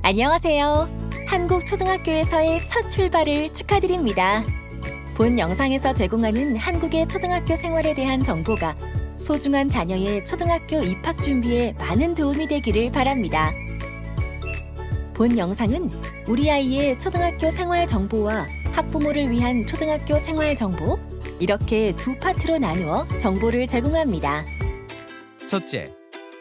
안녕하세요. 한국 초등학교에서의 첫 출발을 축하드립니다. 본 영상에서 제공하는 한국의 초등학교 생활에 대한 정보가 소중한 자녀의 초등학교 입학 준비에 많은 도움이 되기를 바랍니다. 본 영상은 우리 아이의 초등학교 생활 정보와 학부모를 위한 초등학교 생활 정보, 이렇게 두 파트로 나누어 정보를 제공합니다. 첫째,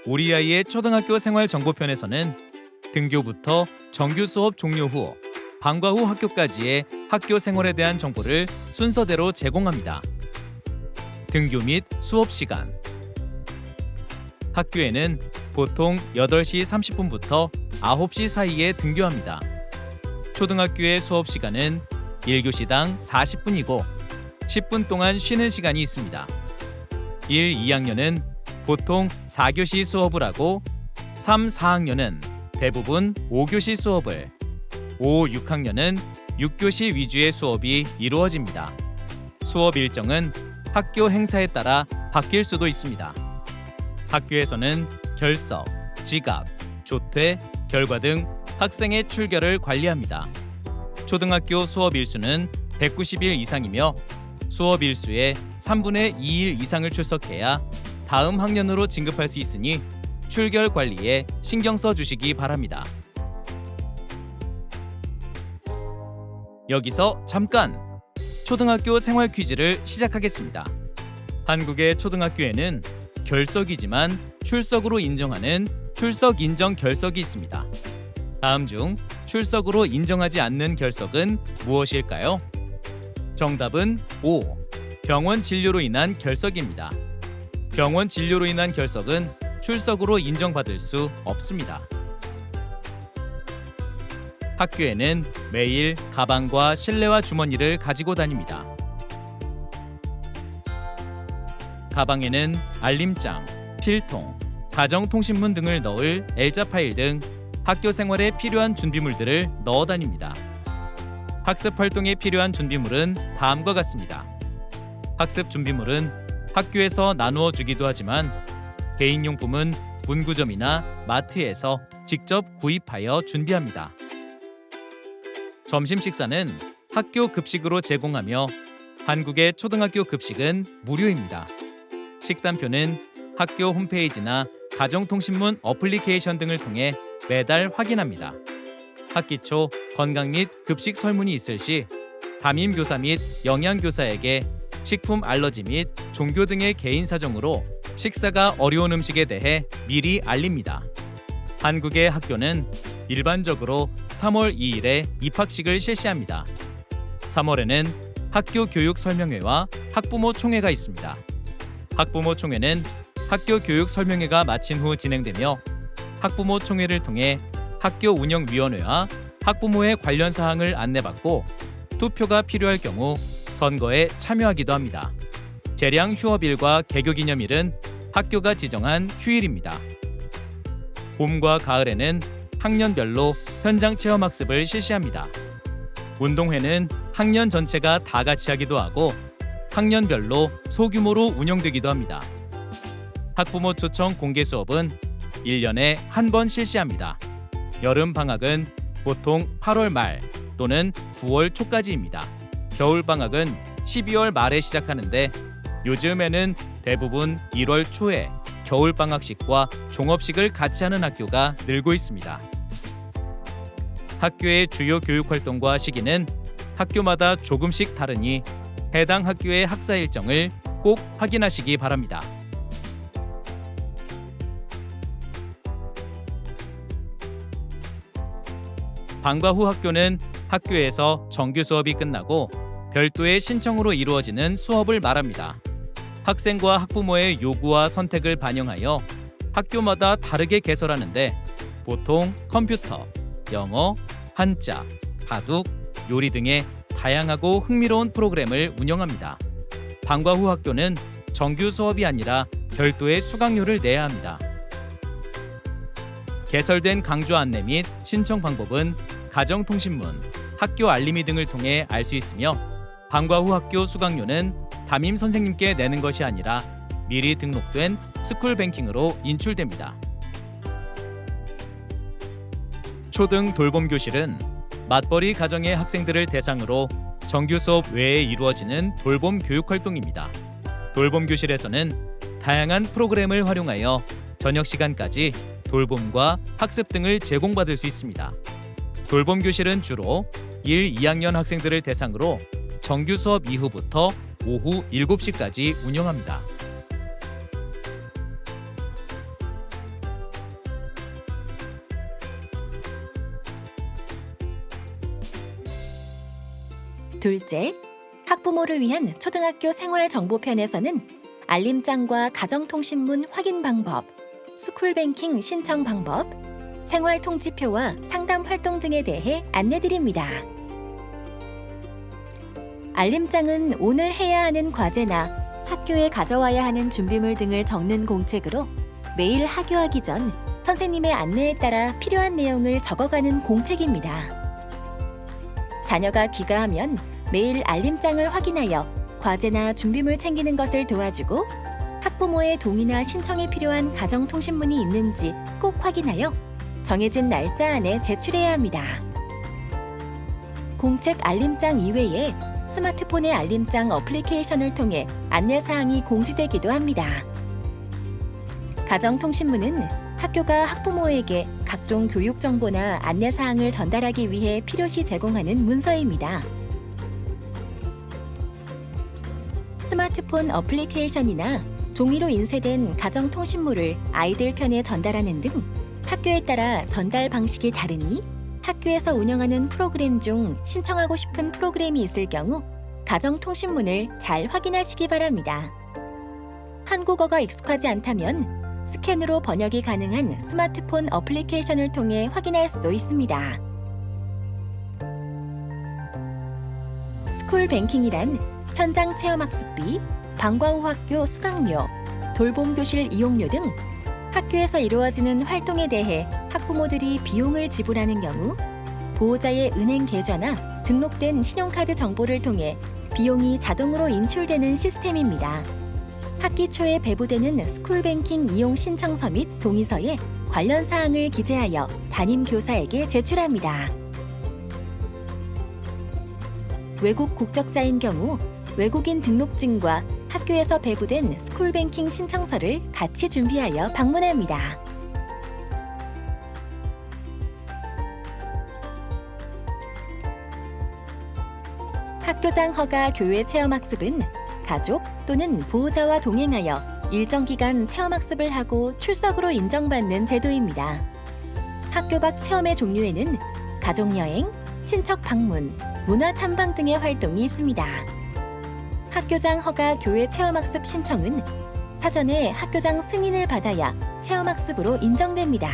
우리 아이의 초등학교 생활 정보편에서는 등교부터 정규 수업 종료 후 방과 후 학교까지의 학교 생활에 대한 정보를 순서대로 제공합니다. 등교 및 수업 시간. 학교에는 보통 8시 30분부터 9시 사이에 등교합니다. 초등학교의 수업 시간은 1교시당 40분이고 10분 동안 쉬는 시간이 있습니다. 1, 2학년은 보통 4교시 수업을 하고 3, 4학년은 대부분 5교시 수업을, 5, 6학년은 6교시 위주의 수업이 이루어집니다. 수업 일정은 학교 행사에 따라 바뀔 수도 있습니다. 학교에서는 결석, 지갑, 조퇴, 결과 등 학생의 출결을 관리합니다. 초등학교 수업 일수는 190일 이상이며 수업 일수의 3분의 2일 이상을 출석해야 다음 학년으로 진급할 수 있으니 출결 관리에 신경 써 주시기 바랍니다. 여기서 잠깐! 초등학교 생활 퀴즈를 시작하겠습니다. 한국의 초등학교에는 결석이지만 출석으로 인정하는 출석 인정 결석이 있습니다. 다음 중 출석으로 인정하지 않는 결석은 무엇일까요? 정답은 5. 병원 진료로 인한 결석입니다. 병원 진료로 인한 결석은 출석으로 인정받을 수 없습니다. 학교에는 매일 가방과 실내화 주머니를 가지고 다닙니다. 가방에는 알림장, 필통, 가정통신문 등을 넣을 엘자 파일 등 학교 생활에 필요한 준비물들을 넣어 다닙니다. 학습 활동에 필요한 준비물은 다음과 같습니다. 학습 준비물은 학교에서 나누어 주기도 하지만 개인용품은 문구점이나 마트에서 직접 구입하여 준비합니다. 점심 식사는 학교 급식으로 제공하며 한국의 초등학교 급식은 무료입니다. 식단표는 학교 홈페이지나 가정통신문 어플리케이션 등을 통해 매달 확인합니다. 학기 초 건강 및 급식 설문이 있을 시 담임교사 및 영양교사에게 식품 알러지 및 종교 등의 개인 사정으로 식사가 어려운 음식에 대해 미리 알립니다. 한국의 학교는 일반적으로 3월 2일에 입학식을 실시합니다. 3월에는 학교 교육 설명회와 학부모 총회가 있습니다. 학부모 총회는 학교 교육 설명회가 마친 후 진행되며 학부모 총회를 통해 학교 운영위원회와 학부모의 관련 사항을 안내받고 투표가 필요할 경우 선거에 참여하기도 합니다. 재량 휴업일과 개교기념일은 학교가 지정한 휴일입니다. 봄과 가을에는 학년별로 현장 체험학습을 실시합니다. 운동회는 학년 전체가 다 같이 하기도 하고 학년별로 소규모로 운영되기도 합니다. 학부모 초청 공개 수업은 1년에 한 번 실시합니다. 여름 방학은 보통 8월 말 또는 9월 초까지입니다. 겨울 방학은 12월 말에 시작하는데 요즘에는 대부분 1월 초에 겨울 방학식과 종업식을 같이 하는 학교가 늘고 있습니다. 학교의 주요 교육 활동과 시기는 학교마다 조금씩 다르니 해당 학교의 학사 일정을 꼭 확인하시기 바랍니다. 방과 후 학교는 학교에서 정규 수업이 끝나고 별도의 신청으로 이루어지는 수업을 말합니다. 학생과 학부모의 요구와 선택을 반영하여 학교마다 다르게 개설하는데 보통 컴퓨터, 영어, 한자, 바둑, 요리 등의 다양하고 흥미로운 프로그램을 운영합니다. 방과 후 학교는 정규 수업이 아니라 별도의 수강료를 내야 합니다. 개설된 강좌 안내 및 신청 방법은 가정통신문, 학교 알림이 등을 통해 알 수 있으며 방과 후 학교 수강료는 담임 선생님께 내는 것이 아니라 미리 등록된 스쿨뱅킹으로 인출됩니다. 초등 돌봄 교실은 맞벌이 가정의 학생들을 대상으로 정규 수업 외에 이루어지는 돌봄 교육 활동입니다. 돌봄 교실에서는 다양한 프로그램을 활용하여 저녁 시간까지 돌봄과 학습 등을 제공받을 수 있습니다. 돌봄 교실은 주로 1, 2학년 학생들을 대상으로 정규 수업 이후부터 오후 7시까지 운영합니다. 둘째, 학부모를 위한 초등학교 생활 정보편에서는 알림장과 가정통신문 확인 방법, 스쿨뱅킹 신청 방법, 생활통지표와 상담 활동 등에 대해 안내드립니다. 알림장은 오늘 해야 하는 과제나 학교에 가져와야 하는 준비물 등을 적는 공책으로 매일 하교하기 전 선생님의 안내에 따라 필요한 내용을 적어가는 공책입니다. 자녀가 귀가하면 매일 알림장을 확인하여 과제나 준비물 챙기는 것을 도와주고 학부모의 동의나 신청이 필요한 가정통신문이 있는지 꼭 확인하여 정해진 날짜 안에 제출해야 합니다. 공책 알림장 이외에 스마트폰의 알림장 어플리케이션을 통해 안내사항이 공지되기도 합니다. 가정통신문은 학교가 학부모에게 각종 교육 정보나 안내사항을 전달하기 위해 필요시 제공하는 문서입니다. 스마트폰 어플리케이션이나 종이로 인쇄된 가정통신물을 아이들 편에 전달하는 등 학교에 따라 전달 방식이 다르니 학교에서 운영하는 프로그램 중 신청하고 싶은 프로그램이 있을 경우 가정통신문을 잘 확인하시기 바랍니다. 한국어가 익숙하지 않다면 스캔으로 번역이 가능한 스마트폰 어플리케이션을 통해 확인할 수 있습니다. 스쿨뱅킹이란 현장 체험학습비, 방과 후 학교 수강료, 돌봄 교실 이용료 등 학교에서 이루어지는 활동에 대해 학부모들이 비용을 지불하는 경우 보호자의 은행 계좌나 등록된 신용카드 정보를 통해 비용이 자동으로 인출되는 시스템입니다. 학기 초에 배부되는 스쿨뱅킹 이용 신청서 및 동의서에 관련 사항을 기재하여 담임 교사에게 제출합니다. 외국 국적자인 경우 외국인 등록증과 학교에서 배부된 스쿨뱅킹 신청서를 같이 준비하여 방문합니다. 학교장 허가 교외 체험학습은 가족 또는 보호자와 동행하여 일정 기간 체험학습을 하고 출석으로 인정받는 제도입니다. 학교 밖 체험의 종류에는 가족여행, 친척 방문, 문화탐방 등의 활동이 있습니다. 학교장 허가 교외 체험학습 신청은 사전에 학교장 승인을 받아야 체험학습으로 인정됩니다.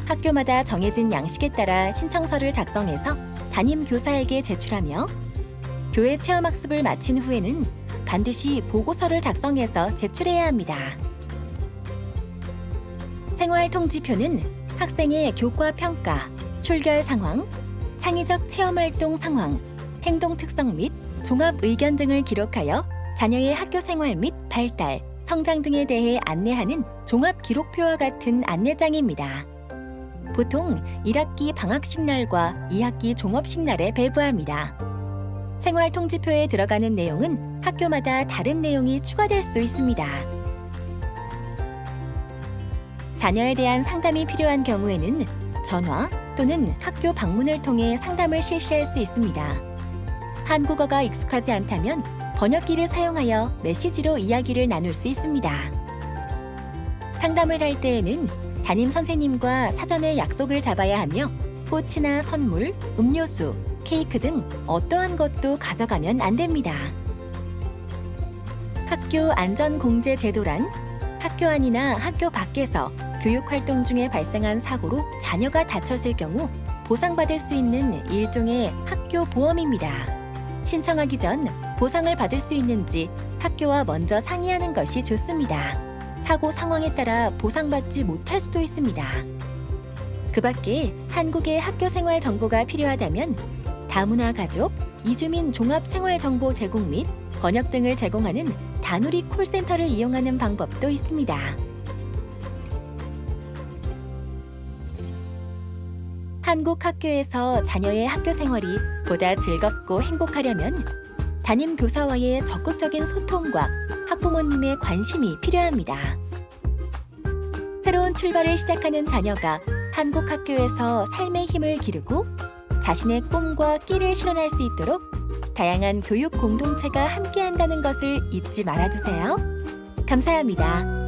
학교마다 정해진 양식에 따라 신청서를 작성해서 담임 교사에게 제출하며 교외 체험학습을 마친 후에는 반드시 보고서를 작성해서 제출해야 합니다. 생활통지표는 학생의 교과 평가, 출결 상황, 창의적 체험활동 상황, 행동 특성 및 종합 의견 등을 기록하여 자녀의 학교 생활 및 발달, 성장 등에 대해 안내하는 종합 기록표와 같은 안내장입니다. 보통 1학기 방학식 날과 2학기 종업식 날에 배부합니다. 생활통지표에 들어가는 내용은 학교마다 다른 내용이 추가될 수도 있습니다. 자녀에 대한 상담이 필요한 경우에는 전화 또는 학교 방문을 통해 상담을 실시할 수 있습니다. 한국어가 익숙하지 않다면 번역기를 사용하여 메시지로 이야기를 나눌 수 있습니다. 상담을 할 때에는 담임 선생님과 사전에 약속을 잡아야 하며 꽃이나 선물, 음료수, 케이크 등 어떠한 것도 가져가면 안 됩니다. 학교 안전공제 제도란 학교 안이나 학교 밖에서 교육활동 중에 발생한 사고로 자녀가 다쳤을 경우 보상받을 수 있는 일종의 학교 보험입니다. 신청하기 전 보상을 받을 수 있는지 학교와 먼저 상의하는 것이 좋습니다. 사고 상황에 따라 보상받지 못할 수도 있습니다. 그 밖에 한국의 학교 생활 정보가 필요하다면 다문화 가족, 이주민 종합 생활 정보 제공 및 번역 등을 제공하는 다누리 콜센터를 이용하는 방법도 있습니다. 한국 학교에서 자녀의 학교 생활이 보다 즐겁고 행복하려면 담임 교사와의 적극적인 소통과 학부모님의 관심이 필요합니다. 새로운 출발을 시작하는 자녀가 한국 학교에서 삶의 힘을 기르고 자신의 꿈과 끼를 실현할 수 있도록 다양한 교육 공동체가 함께한다는 것을 잊지 말아주세요. 감사합니다.